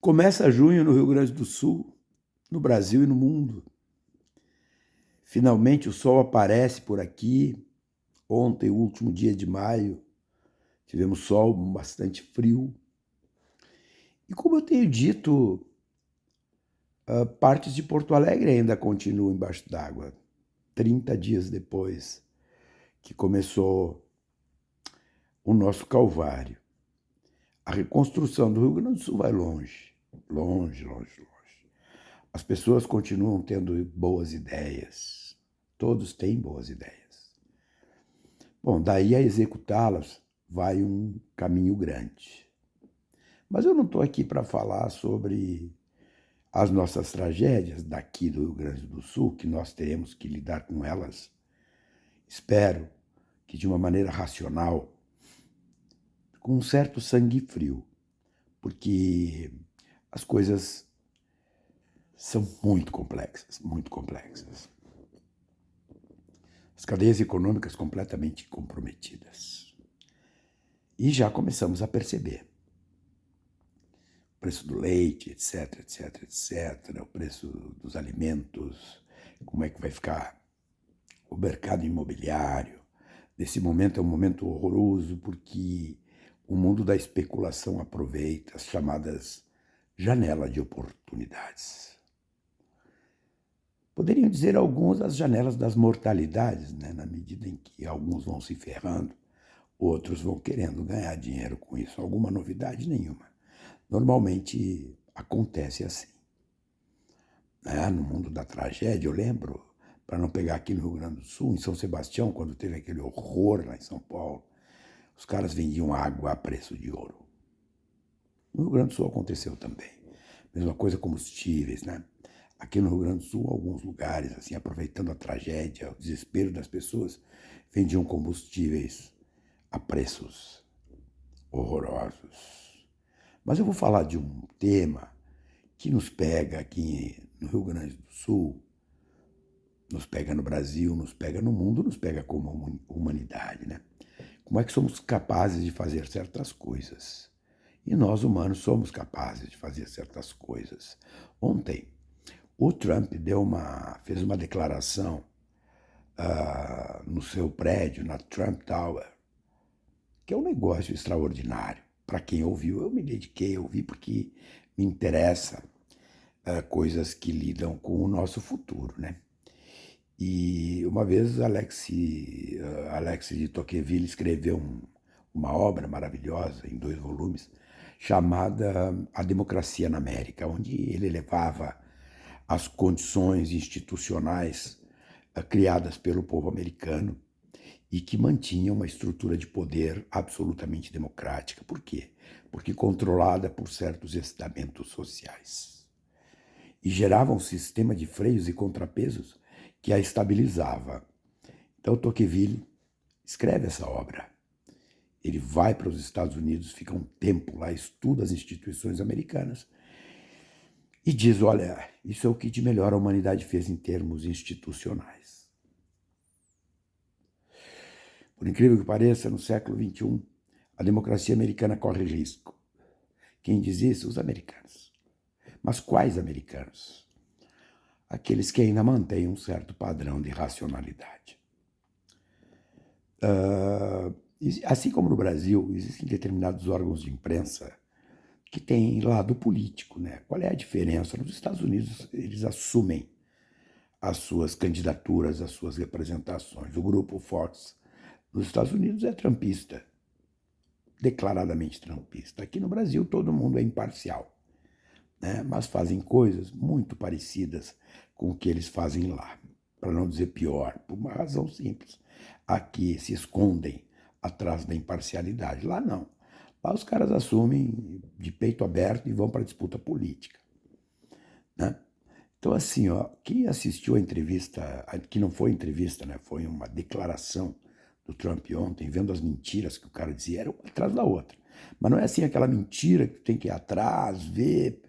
Começa junho no Rio Grande do Sul, no Brasil e no mundo. Finalmente o sol aparece por aqui. Ontem, o último dia de maio, tivemos sol bastante frio. E como eu tenho dito, partes de Porto Alegre ainda continuam embaixo d'água. 30 dias depois que começou o nosso calvário. A reconstrução do Rio Grande do Sul vai longe, longe, longe, longe. As pessoas continuam tendo boas ideias. Todos têm boas ideias. Bom, daí a executá-las vai um caminho grande. Mas eu não estou aqui para falar sobre as nossas tragédias daqui do Rio Grande do Sul, que nós teremos que lidar com elas. Espero que de uma maneira racional, com um certo sangue frio, porque as coisas são muito complexas, muito complexas. As cadeias econômicas completamente comprometidas. E já começamos a perceber. O preço do leite, etc, etc, etc, o preço dos alimentos, como é que vai ficar o mercado imobiliário. Nesse momento é um momento horroroso porque o mundo da especulação aproveita as chamadas janelas de oportunidades. Poderiam dizer alguns as janelas das mortalidades, né? Na medida em que alguns vão se ferrando, outros vão querendo ganhar dinheiro com isso. Alguma novidade nenhuma. Normalmente acontece assim. No mundo da tragédia, eu lembro, para não pegar aqui no Rio Grande do Sul, em São Sebastião, quando teve aquele horror lá em São Paulo, os caras vendiam água a preço de ouro. No Rio Grande do Sul aconteceu também. Mesma coisa combustíveis, né? Aqui no Rio Grande do Sul, alguns lugares, assim, aproveitando a tragédia, o desespero das pessoas, vendiam combustíveis a preços horrorosos. Mas eu vou falar de um tema que nos pega aqui no Rio Grande do Sul, nos pega no Brasil, nos pega no mundo, nos pega como humanidade, né? Como é que somos capazes de fazer certas coisas? E nós, humanos, somos capazes de fazer certas coisas. Ontem, o Trump fez uma declaração no seu prédio, na Trump Tower, que é um negócio extraordinário. Para quem ouviu, eu me dediquei a ouvir porque me interessa coisas que lidam com o nosso futuro, né? E uma vez Alex de Tocqueville escreveu uma obra maravilhosa, em 2 volumes, chamada A Democracia na América, onde ele levava as condições institucionais criadas pelo povo americano e que mantinham uma estrutura de poder absolutamente democrática. Por quê? Porque controlada por certos estamentos sociais. E gerava um sistema de freios e contrapesos que a estabilizava. Então Tocqueville escreve essa obra. Ele vai para os Estados Unidos, fica um tempo lá, estuda as instituições americanas e diz, olha, isso é o que de melhor a humanidade fez em termos institucionais. Por incrível que pareça, no século XXI, a democracia americana corre risco. Quem diz isso? Os americanos. Mas quais americanos? Aqueles que ainda mantêm um certo padrão de racionalidade. Assim como no Brasil, existem determinados órgãos de imprensa que têm lado político, né? Qual é a diferença? Nos Estados Unidos, eles assumem as suas candidaturas, as suas representações. O grupo Fox nos Estados Unidos é trumpista, declaradamente trumpista. Aqui no Brasil, todo mundo é imparcial, né? Mas fazem coisas muito parecidas com o que eles fazem lá, para não dizer pior, por uma razão simples. Aqui se escondem atrás da imparcialidade. Lá não. Lá os caras assumem de peito aberto e vão para a disputa política, né? Então, assim, ó, quem assistiu a entrevista, que não foi entrevista, né, foi uma declaração do Trump ontem, vendo as mentiras que o cara dizia, era uma atrás da outra. Mas não é assim aquela mentira que tem que ir atrás, ver,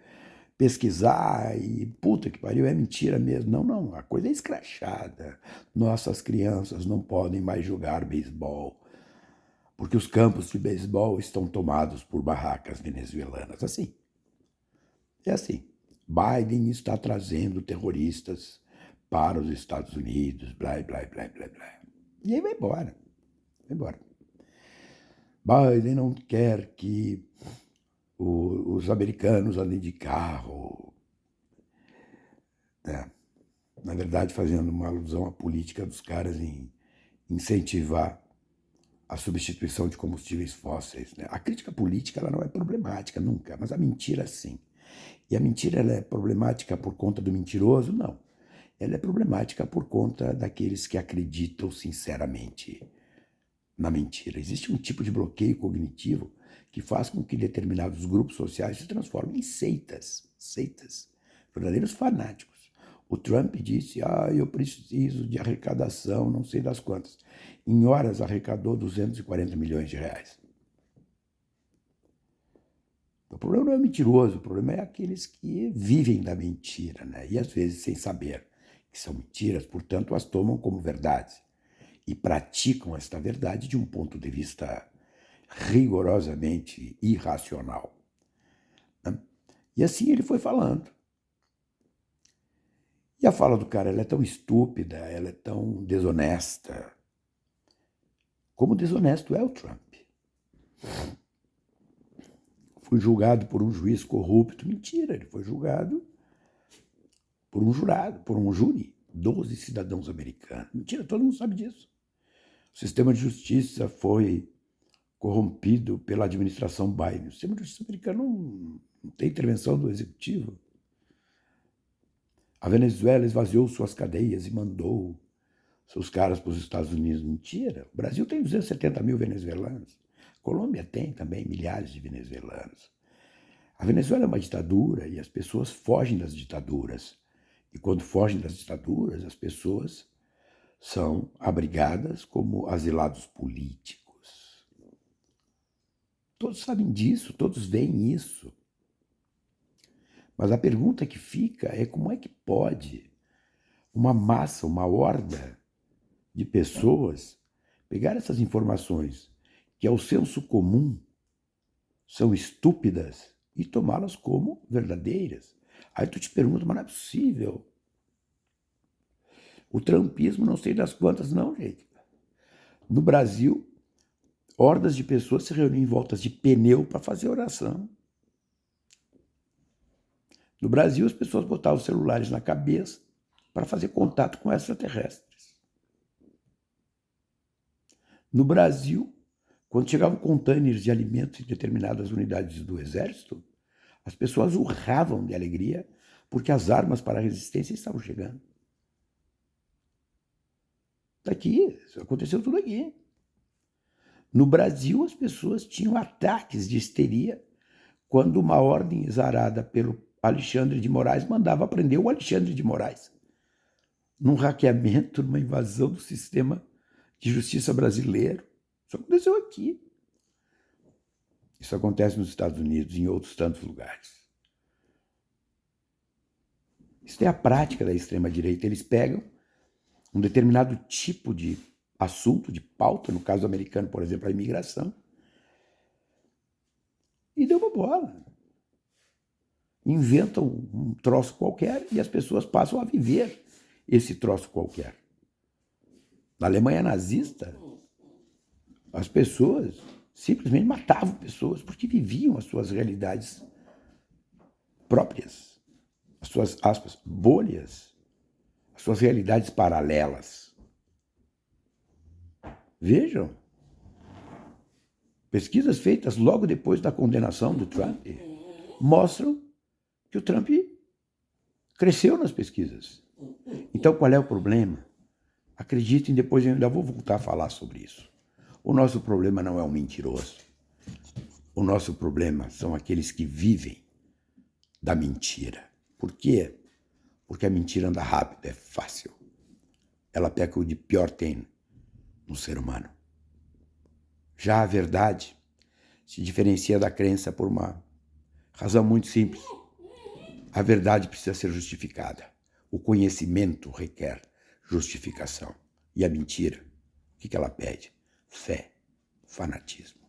pesquisar e puta que pariu, é mentira mesmo. Não, não, a coisa é escrachada. Nossas crianças não podem mais jogar beisebol, porque os campos de beisebol estão tomados por barracas venezuelanas. Assim, É assim, Biden está trazendo terroristas para os Estados Unidos, blá, blá, blá, blá, blá. E aí vai embora, vai embora. Biden não quer que os americanos andem de carro, né? Na verdade, fazendo uma alusão à política dos caras em incentivar a substituição de combustíveis fósseis, né? A crítica política ela não é problemática nunca, mas a mentira sim. E a mentira ela é problemática por conta do mentiroso? Não. Ela é problemática por conta daqueles que acreditam sinceramente na mentira. Existe um tipo de bloqueio cognitivo que faz com que determinados grupos sociais se transformem em seitas, verdadeiros fanáticos. O Trump disse, eu preciso de arrecadação, não sei das quantas. Em horas arrecadou 240 milhões de reais. O problema não é o mentiroso, o problema é aqueles que vivem da mentira, né? E às vezes sem saber que são mentiras, portanto as tomam como verdades e praticam esta verdade de um ponto de vista rigorosamente irracional, né? E assim ele foi falando. E a fala do cara ela é tão estúpida, ela é tão desonesta, como desonesto é o Trump. Foi julgado por um juiz corrupto. Mentira, ele foi julgado por um jurado, por um júri, 12 cidadãos americanos. Mentira, todo mundo sabe disso. O sistema de justiça foi corrompido pela administração Biden. O sistema de justiça americano não tem intervenção do executivo. A Venezuela esvaziou suas cadeias e mandou seus caras para os Estados Unidos. Mentira. O Brasil tem 270 mil venezuelanos. A Colômbia tem também milhares de venezuelanos. A Venezuela é uma ditadura e as pessoas fogem das ditaduras. E quando fogem das ditaduras, as pessoas são abrigadas como asilados políticos. Todos sabem disso, todos veem isso. Mas a pergunta que fica é como é que pode uma massa, uma horda de pessoas pegar essas informações que ao senso comum são estúpidas e tomá-las como verdadeiras. Aí tu te pergunta, mas não é possível. O trumpismo não sei das quantas não, gente. No Brasil, hordas de pessoas se reuniam em voltas de pneu para fazer oração. No Brasil, as pessoas botavam os celulares na cabeça para fazer contato com extraterrestres. No Brasil, quando chegavam contêineres de alimentos em determinadas unidades do Exército, as pessoas urravam de alegria porque as armas para a resistência estavam chegando. Está aqui, isso aconteceu tudo aqui. No Brasil, as pessoas tinham ataques de histeria quando uma ordem exarada pelo Alexandre de Moraes mandava prender o Alexandre de Moraes num hackeamento, numa invasão do sistema de justiça brasileiro. Isso aconteceu aqui. Isso acontece nos Estados Unidos e em outros tantos lugares. Isso é a prática da extrema-direita. Eles pegam um determinado tipo de assunto, de pauta, no caso americano, por exemplo, a imigração, e deu uma bola. Inventam um troço qualquer e as pessoas passam a viver esse troço qualquer. Na Alemanha nazista, as pessoas simplesmente matavam pessoas porque viviam as suas realidades próprias, as suas, aspas, bolhas, as suas realidades paralelas. Vejam, pesquisas feitas logo depois da condenação do Trump mostram que o Trump cresceu nas pesquisas. Então, qual é o problema? Acreditem, depois eu ainda vou voltar a falar sobre isso. O nosso problema não é um mentiroso. O nosso problema são aqueles que vivem da mentira. Por quê? Porque a mentira anda rápido, é fácil. Ela pega o de pior tem no ser humano. Já a verdade se diferencia da crença por uma razão muito simples. A verdade precisa ser justificada. O conhecimento requer justificação. E a mentira, o que ela pede? Fé, fanatismo.